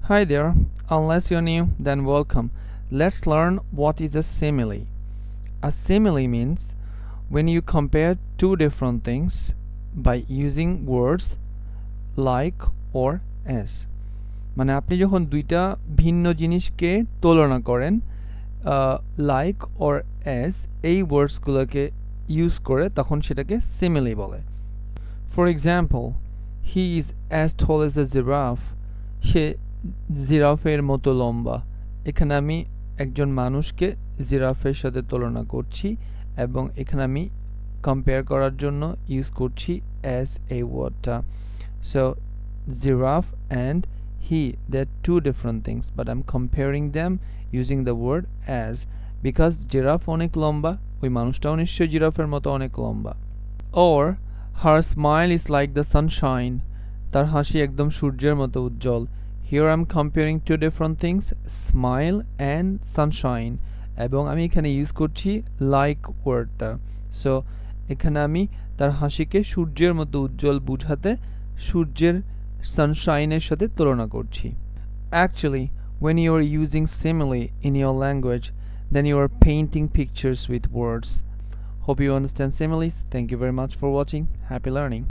Hi there, unless you're new, then welcome. Let's learn what is a simile. A simile means when you compare two different things by using words like or as. মানে আপনি যখন দুইটা ভিন্ন জিনিসকে তুলনা করেন like or as এই ওয়ার্ডসগুলোকে use করে তখন সেটাকে সিমিলি বলে। For example, he is as tall as a giraffe. সে জিরাফের মতো লম্বা। এখানে আমি একজন মানুষকে জিরাফের সাথে তুলনা করছি এবং এখানে আমি কম্পেয়ার করার জন্য ইউজ করছি অ্যাজ এই ওয়ার্ডটা। So giraffe and he, they're two different things, but I'm comparing them using the word as because giraffe অনেক লম্বা, ওই মানুষটাও নিশ্চয়ই জিরাফের মতো অনেক লম্বা। Or her smile is like the sunshine, তার হাসি একদম সূর্যের মতো উজ্জ্বল। Here I'm comparing two different things, smile and sunshine, এবং আমি এখানে ইউজ করছি like ওয়ার্ডটা। সো এখানে আমি তার হাসিকে সূর্যের মতো উজ্জ্বল বুঝাতে সূর্যের সানশাইনের সাথে তুলনা করছি। Actually, when you are using simile in your language, then you are painting pictures with words. Hope you understand similes. Thank you very much for watching. Happy learning.